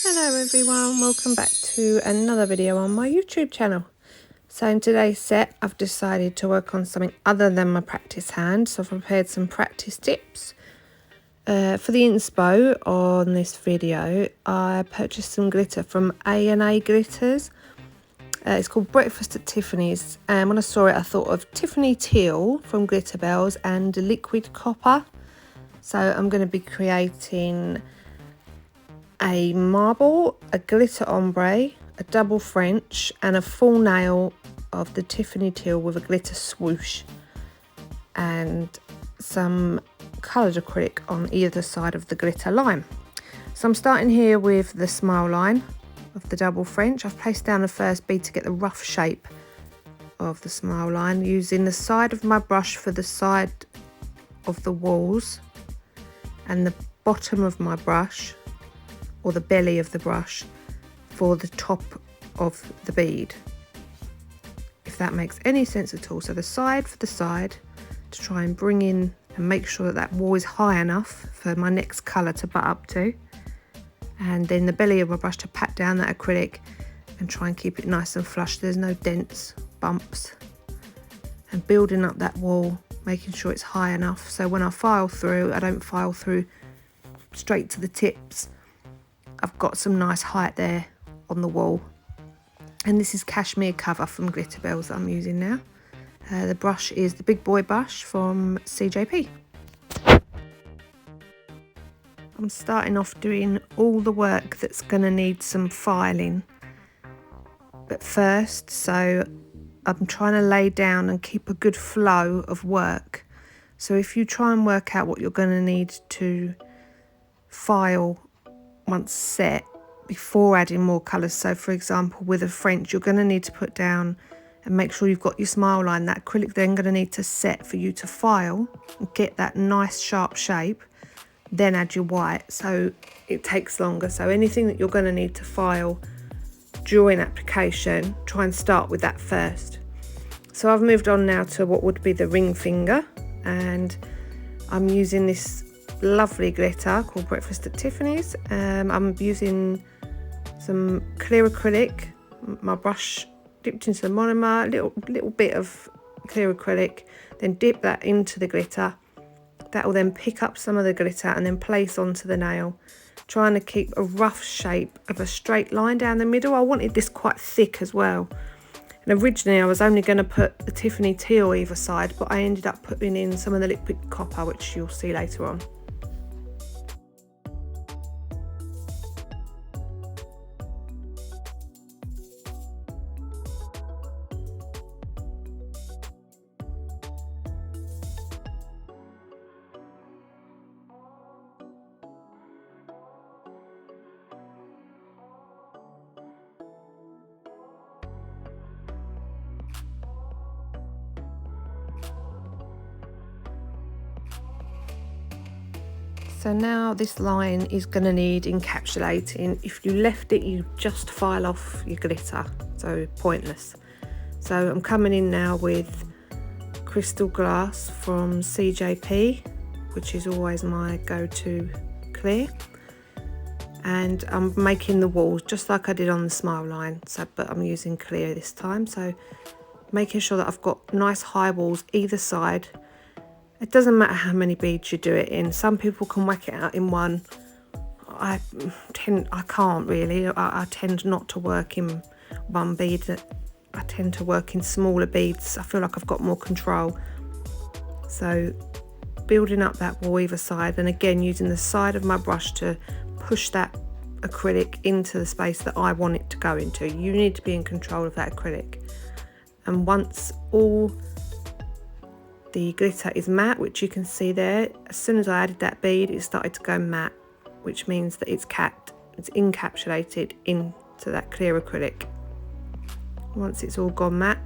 Hello everyone, welcome back to another video on my YouTube channel. So in today's set I've decided to work on something other than my practice hand. So I've prepared some practice tips. For the inspo on this video I purchased some glitter from A&A Glitters. It's called Breakfast at Tiffany's, and when I saw it I thought of Tiffany Teal from Glitterbels and liquid copper. So I'm going to be creating a marble, a glitter ombre, a double French and a full nail of the Tiffany Teal with a glitter swoosh and some coloured acrylic on either side of the glitter line. So I'm starting here with the smile line of the double French. I've placed down the first bead to get the rough shape of the smile line, using the side of my brush for the side of the walls and the bottom of my brush, or the belly of the brush, for the top of the bead, if that makes any sense at all. So the side for the side to try and bring in and make sure that that wall is high enough for my next colour to butt up to, and then the belly of my brush to pat down that acrylic and try and keep it nice and flush, there's no dents, bumps, and building up that wall, making sure it's high enough so when I file through, I don't file through straight to the tips. I've got some nice height there on the wall. And this is cashmere cover from Glitterbels that I'm using now. The brush is the big boy brush from CJP. I'm starting off doing all the work that's going to need some filing. But first, so I'm trying to lay down and keep a good flow of work. So if you try and work out what you're going to need to file once set before adding more colours, so for example with a French you're going to need to put down and make sure you've got your smile line. That acrylic then going to need to set for you to file and get that nice sharp shape, then add your white, so it takes longer. So anything that you're going to need to file during application, try and start with that first. So I've moved on now to what would be the ring finger, and I'm using this lovely glitter called Breakfast at Tiffany's. I'm using some clear acrylic, my brush dipped into the monomer, little bit of clear acrylic, then dip that into the glitter. That will then pick up some of the glitter and then place onto the nail, trying to keep a rough shape of a straight line down the middle. I wanted this quite thick as well, and originally I was only going to put the Tiffany Teal either side, but I ended up putting in some of the liquid copper, which you'll see later on. So now this line is going to need encapsulating. If you left it, you just file off your glitter, so pointless. So I'm coming in now with crystal glass from CJP, which is always my go-to clear, and I'm making the walls just like I did on the smile line, so but I'm using clear this time. So making sure that I've got nice high walls either side. It doesn't matter how many beads you do it in. Some people can whack it out in one. I can't really. I tend not to work in one bead. I tend to work in smaller beads. I feel like I've got more control. So building up that wall either side, and again using the side of my brush to push that acrylic into the space that I want it to go into. You need to be in control of that acrylic. And once all the glitter is matte, which you can see there, as soon as I added that bead it started to go matte, which means that it's encapsulated into that clear acrylic. Once it's all gone matte,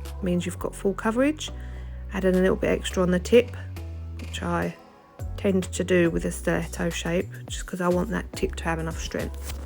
it means you've got full coverage. Adding a little bit extra on the tip, which I tend to do with a stiletto shape, just because I want that tip to have enough strength.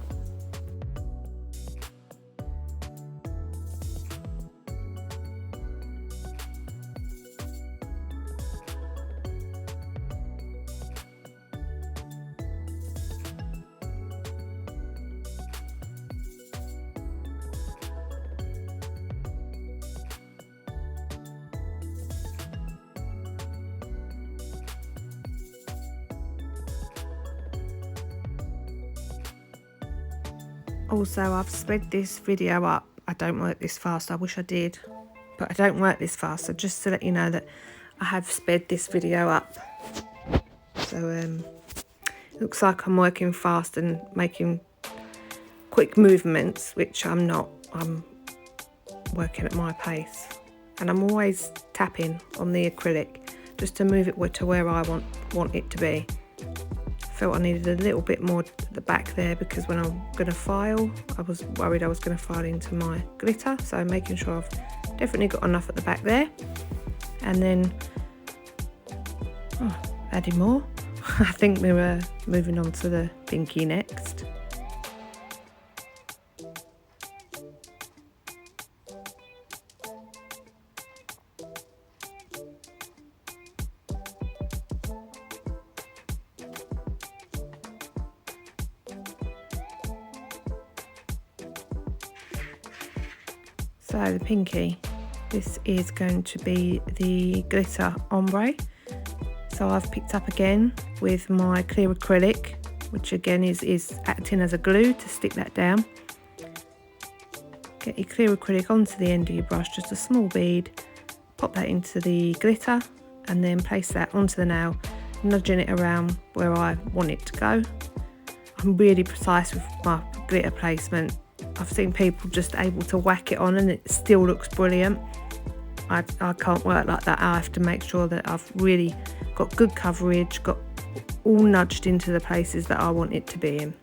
Also, I've sped this video up. I don't work this fast. I wish I did, but I don't work this fast. So just to let you know that I have sped this video up. So looks like I'm working fast and making quick movements, which I'm not. I'm working at my pace, and I'm always tapping on the acrylic just to move it to where I want it to be. Felt I needed a little bit more at the back there because when I'm going to file, I was worried I was going to file into my glitter, so making sure I've definitely got enough at the back there. And then adding more. I think we were moving on to the pinky next. So the pinky, this is going to be the glitter ombre. So I've picked up again with my clear acrylic, which again is acting as a glue to stick that down. Get your clear acrylic onto the end of your brush, just a small bead, pop that into the glitter and then place that onto the nail, nudging it around where I want it to go. I'm really precise with my glitter placement. I've seen people just able to whack it on and it still looks brilliant. I can't work like that. I have to make sure that I've really got good coverage, got all nudged into the places that I want it to be in.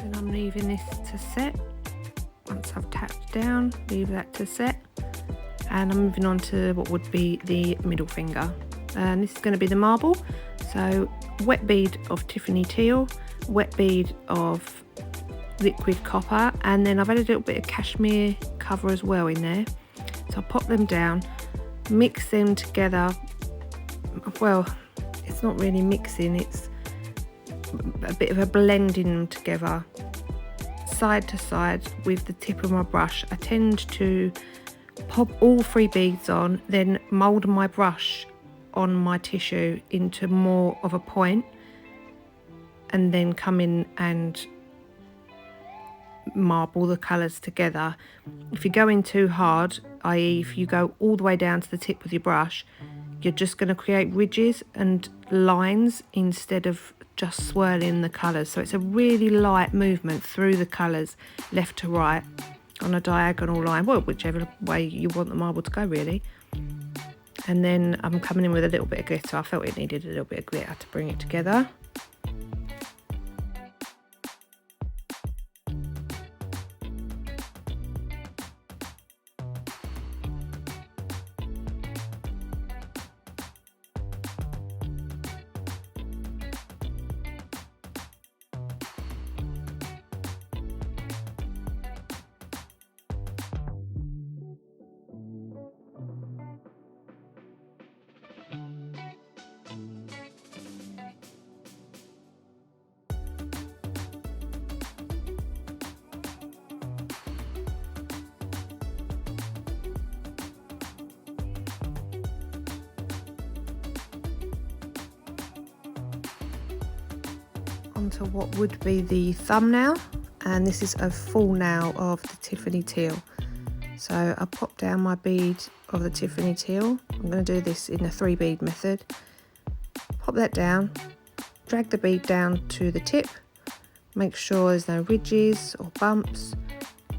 And I'm leaving this to set. Once I've tapped down, leave that to set. And I'm moving on to what would be the middle finger. And this is going to be the marble. So wet bead of Tiffany Teal, wet bead of liquid copper, and then I've added a little bit of cashmere cover as well in there. So I'll pop them down, mix them together. Well, it's not really mixing, it's a bit of a blending them together, side to side with the tip of my brush. I tend to pop all 3 beads on, then mould my brush on my tissue into more of a point, and then come in and marble the colours together. If you're going too hard, i.e. if you go all the way down to the tip with your brush, you're just going to create ridges and lines instead of just swirling the colours. So it's a really light movement through the colours, left to right, on a diagonal line, well, whichever way you want the marble to go really. And then I'm coming in with a little bit of glitter. I felt it needed a little bit of glitter to bring it together. Onto what would be the thumbnail, and this is a full nail of the Tiffany Teal. So I pop down my bead of the Tiffany Teal. I'm going to do this in a 3 bead method. Pop that down, drag the bead down to the tip, make sure there's no ridges or bumps,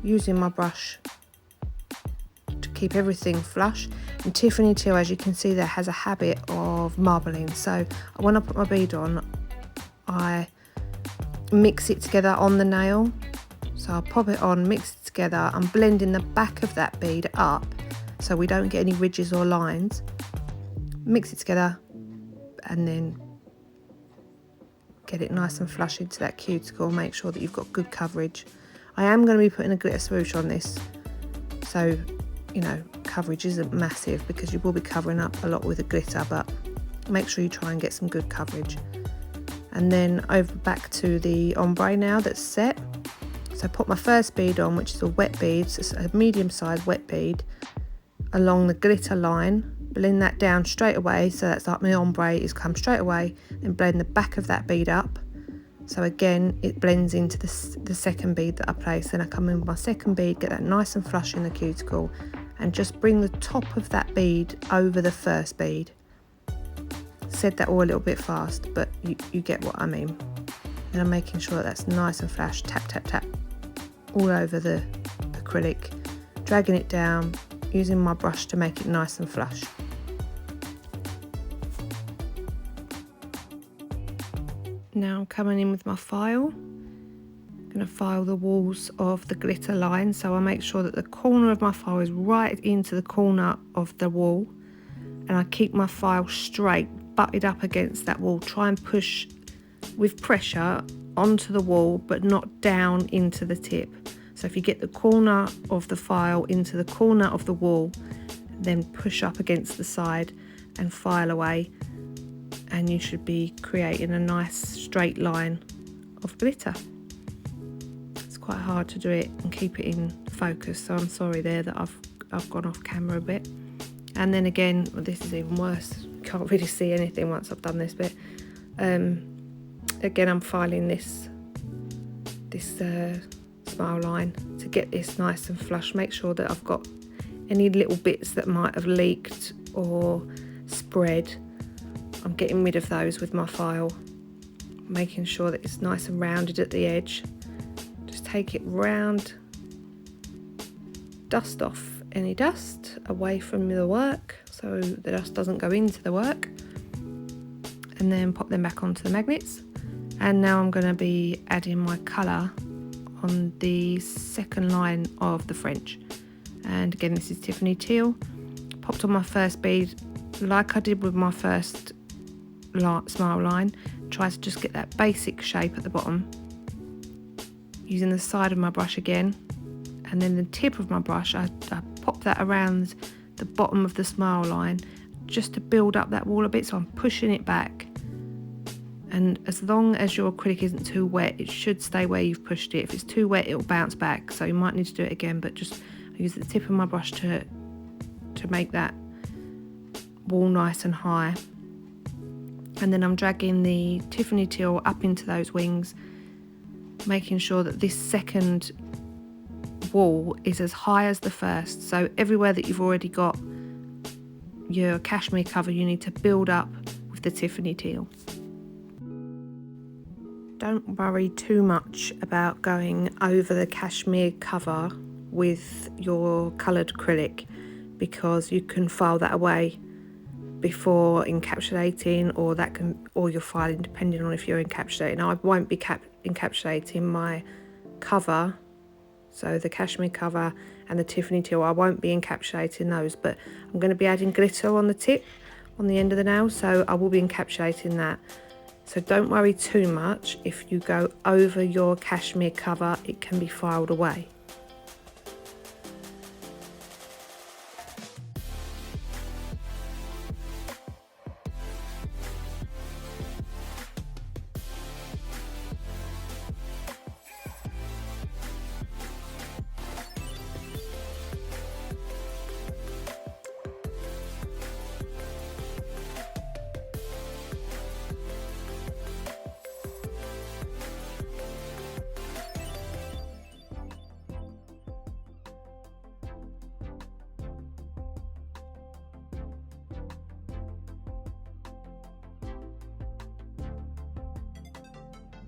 using my brush to keep everything flush. And Tiffany Teal, as you can see there, has a habit of marbling, so when I put my bead on, I mix it together on the nail So I'll pop it on, mix it together. I'm blending the back of that bead up so we don't get any ridges or lines. Mix it together and then get it nice and flush into that cuticle. Make sure that you've got good coverage. I am going to be putting a glitter swoosh on this, so you know, coverage isn't massive because you will be covering up a lot with the glitter, but make sure you try and get some good coverage. And then over back to the ombre now that's set. So put my first bead on, which is a wet bead, so it's a medium-sized wet bead, along the glitter line. Blend that down straight away, so that's like my ombre is come straight away, and blend the back of that bead up. So again, it blends into the second bead that I place. Then I come in with my second bead, get that nice and flush in the cuticle, and just bring the top of that bead over the first bead. Said that all a little bit fast, but you get what I mean. And I'm making sure that that's nice and flash, tap, tap, tap, all over the acrylic, dragging it down, using my brush to make it nice and flush. Now I'm coming in with my file. I'm going to file the walls of the glitter line, so I make sure that the corner of my file is right into the corner of the wall, and I keep my file straight, butted up against that wall. Try and push with pressure onto the wall, but not down into the tip. So if you get the corner of the file into the corner of the wall, then push up against the side and file away, and you should be creating a nice straight line of glitter. It's quite hard to do it and keep it in focus, so I'm sorry there that I've gone off camera a bit. And then again, well, this is even worse, can't really see anything once I've done this bit. Again, I'm filing this smile line to get this nice and flush. Make sure that I've got any little bits that might have leaked or spread. I'm getting rid of those with my file, making sure that it's nice and rounded at the edge. Just take it round, dust off any dust away from the work so the dust doesn't go into the work, and then pop them back onto the magnets. And now I'm going to be adding my colour on the second line of the French, and again this is Tiffany Teal. Popped on my first bead like I did with my first smile line. Try to just get that basic shape at the bottom, using the side of my brush again, and then the tip of my brush I pop that around the bottom of the smile line just to build up that wall a bit, so I'm pushing it back. And as long as your acrylic isn't too wet, it should stay where you've pushed it. If it's too wet, it'll bounce back, so you might need to do it again, but just use the tip of my brush to make that wall nice and high. And then I'm dragging the Tiffany Teal up into those wings, making sure that this second wall is as high as the first. So everywhere that you've already got your cashmere cover, you need to build up with the Tiffany Teal. Don't worry too much about going over the cashmere cover with your coloured acrylic, because you can file that away before encapsulating, or you're filing depending on if you're encapsulating. Now I won't be encapsulating my cover, so the cashmere cover and the Tiffany Teal, I won't be encapsulating those, but I'm going to be adding glitter on the tip, on the end of the nail, so I will be encapsulating that. So don't worry too much. If you go over your cashmere cover, it can be filed away.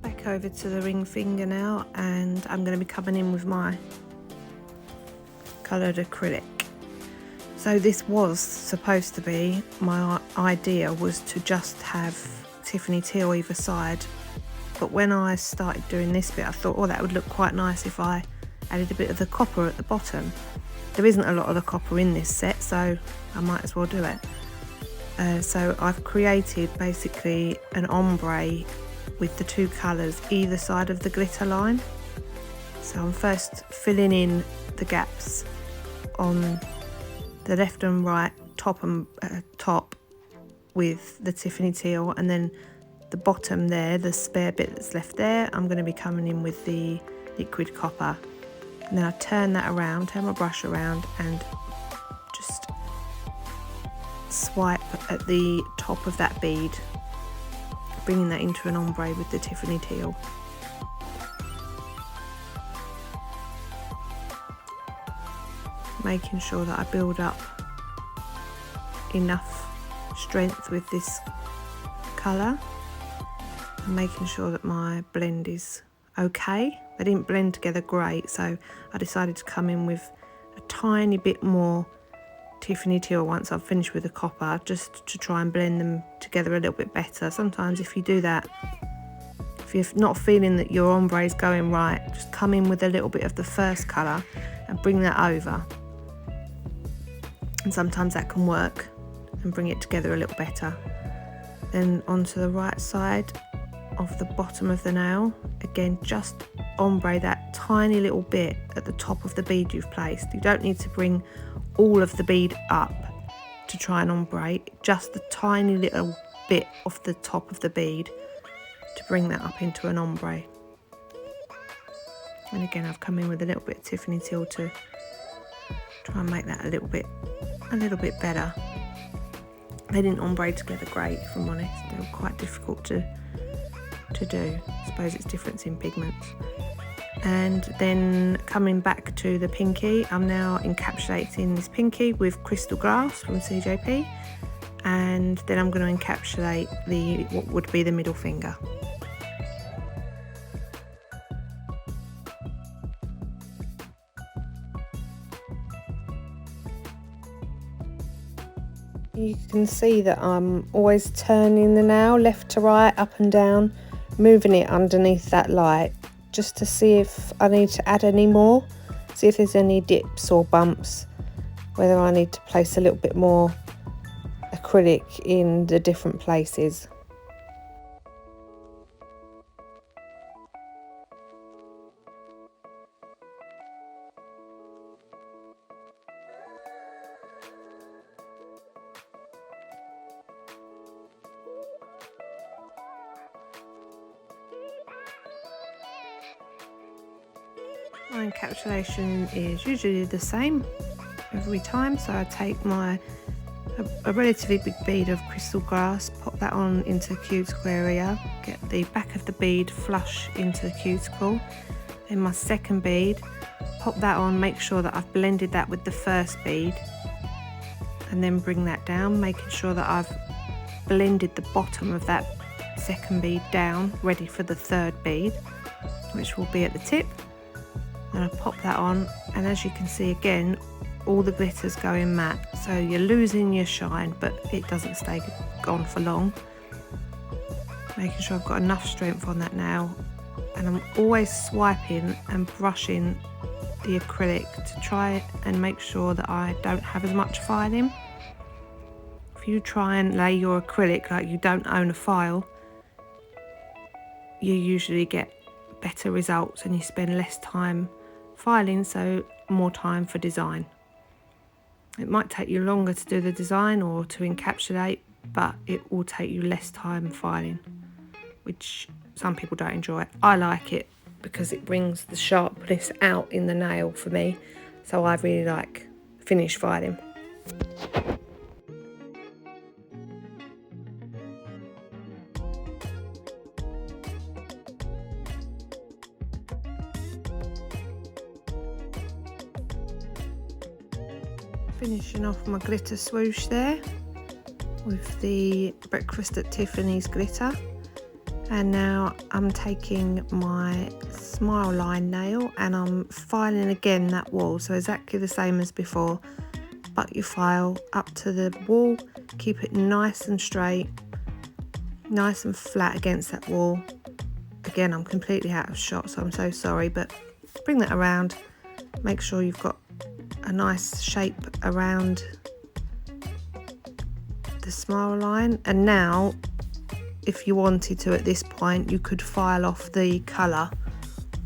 Back over to the ring finger now, and I'm going to be coming in with my coloured acrylic. So this was supposed to be, my idea was to just have Tiffany Teal either side but when I started doing this bit I thought, oh, that would look quite nice if I added a bit of the copper at the bottom. There isn't a lot of the copper in this set, so I might as well do it. So I've created basically an ombre with the two colours either side of the glitter line. So I'm first filling in the gaps on the left and right, top with the Tiffany Teal, and then the bottom there, the spare bit that's left there, I'm going to be coming in with the liquid copper. And then I turn that around, turn my brush around, and just swipe at the top of that bead, bringing that into an ombre with the Tiffany Teal. Making sure that I build up enough strength with this colour, and making sure that my blend is okay. They didn't blend together great, so I decided to come in with a tiny bit more Tiffany Teal once I've finished with the copper, just to try and blend them together a little bit better. Sometimes if you do that, if you're not feeling that your ombre is going right, just come in with a little bit of the first colour and bring that over. And sometimes that can work and bring it together a little better. Then onto the right side of the bottom of the nail, again just ombre that tiny little bit at the top of the bead you've placed. You don't need to bring all of the bead up to try and ombre, just the tiny little bit off the top of the bead to bring that up into an ombre. And again I've come in with a little bit of Tiffany Teal to try and make that a little bit better. They didn't ombre together great, if I'm honest. They were quite difficult to do. I suppose it's difference in pigments. And then coming back to the pinky, I'm now encapsulating this pinky with crystal glass from CJP, and then I'm going to encapsulate what would be the middle finger. You can see that I'm always turning the nail left to right, up and down, moving it underneath that light, just to see if I need to add any more, see if there's any dips or bumps, whether I need to place a little bit more acrylic in the different places. My encapsulation is usually the same every time, so I take a relatively big bead of crystal glass, pop that on into the cuticle area, get the back of the bead flush into the cuticle, then my second bead, pop that on, make sure that I've blended that with the first bead, and then bring that down, making sure that I've blended the bottom of that second bead down, ready for the third bead, which will be at the tip. And I pop that on, and as you can see again, all the glitter's going matte, so you're losing your shine, but it doesn't stay on for long. Making sure I've got enough strength on that nail, and I'm always swiping and brushing the acrylic to try and make sure that I don't have as much filing. If you try and lay your acrylic like you don't own a file, you usually get better results and you spend less time filing, so more time for design. It might take you longer to do the design or to encapsulate, but it will take you less time filing, which some people don't enjoy. I like it because it brings the sharpness out in the nail for me, so I really like finish filing. Finishing off my glitter swoosh there with the Breakfast at Tiffany's glitter, and now I'm taking my smile line nail and I'm filing again that wall, so exactly the same as before. Butt your file up to the wall, keep it nice and straight, nice and flat against that wall, Again, I'm completely out of shot, so I'm so sorry, but bring that around. Make sure you've got a nice shape around the smile line. And now, if you wanted to at this point, you could file off the colour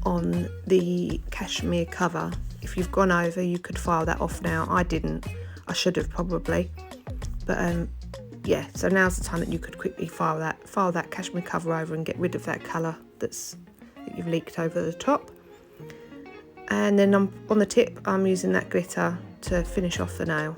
on the cashmere cover. If you've gone over, you could file that off now. I didn't. I should have probably. But yeah, so now's the time that you could quickly file that cashmere cover over and get rid of that colour that you've leaked over the top. And then on the tip, I'm using that glitter to finish off the nail.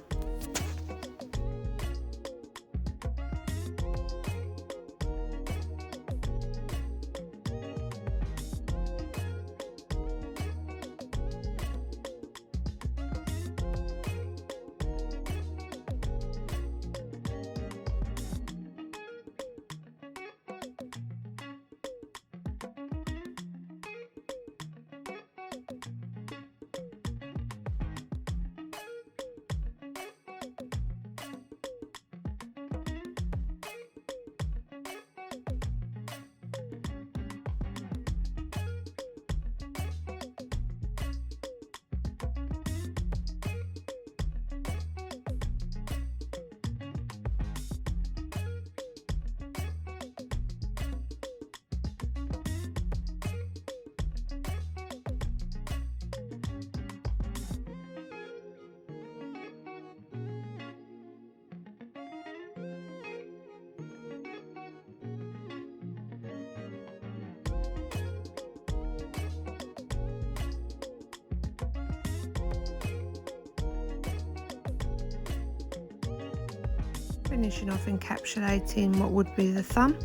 Finishing off encapsulating what would be the thumb,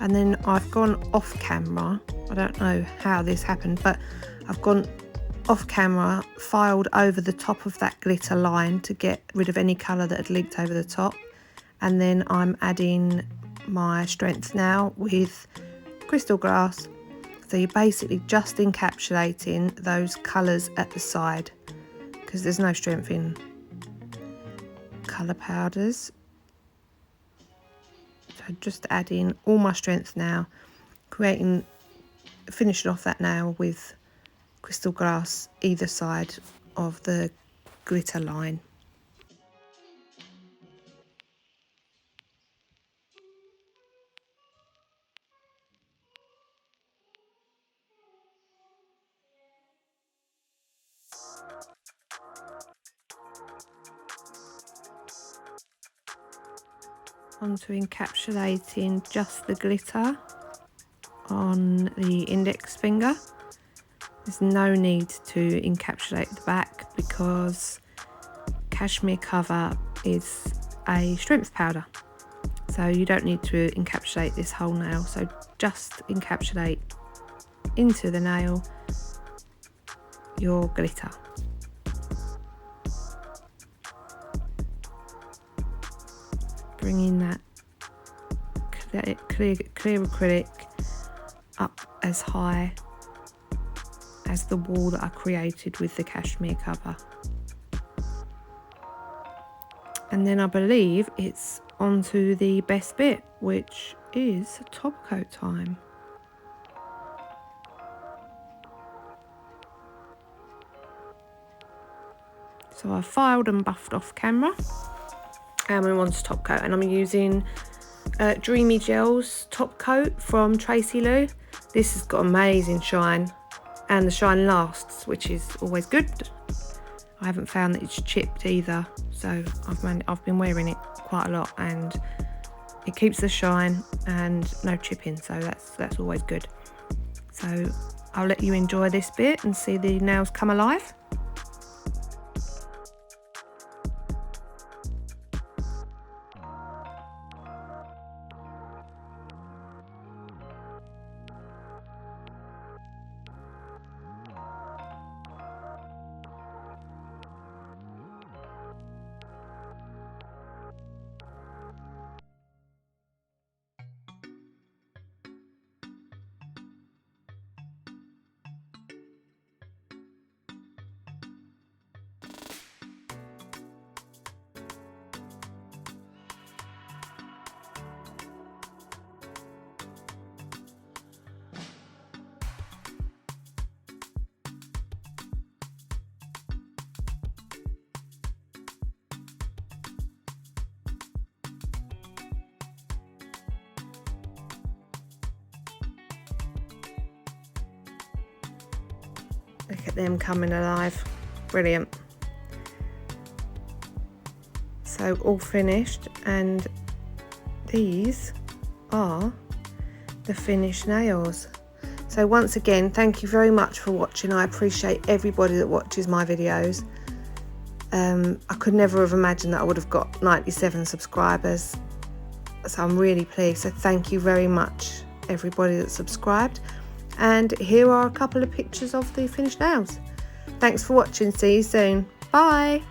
and then I've gone off camera. I don't know how this happened, but I've gone off camera, filed over the top of that glitter line to get rid of any colour that had leaked over the top, and then I'm adding my strength now with crystal glass. So you're basically just encapsulating those colours at the side, because there's no strength in colour powders. So just adding all my strength now, finishing off that nail with crystal glass either side of the glitter line. Onto encapsulating just the glitter on the index finger. There's no need to encapsulate the back because cashmere cover is a strength powder, so you don't need to encapsulate this whole nail. So just encapsulate into the nail your glitter. Bringing that clear acrylic up as high as the wall that I created with the cashmere cover. And then I believe it's onto the best bit, which is top coat time. So I filed and buffed off camera, and we're on to top coat, and I'm using Dreamy Gel's top coat from Tracy Lou. This has got amazing shine, and the shine lasts, which is always good. I haven't found that it's chipped either, so I've been wearing it quite a lot, and it keeps the shine and no chipping, so that's always good. So I'll let you enjoy this bit and see the nails come alive. Look at them coming alive. Brilliant. So all finished, and these are the finished nails. So once again, thank you very much for watching. I appreciate everybody that watches my videos. I could never have imagined that I would have got 97 subscribers. So I'm really pleased. So thank you very much, everybody that subscribed. And here are a couple of pictures of the finished nails. Thanks for watching. See you soon. Bye.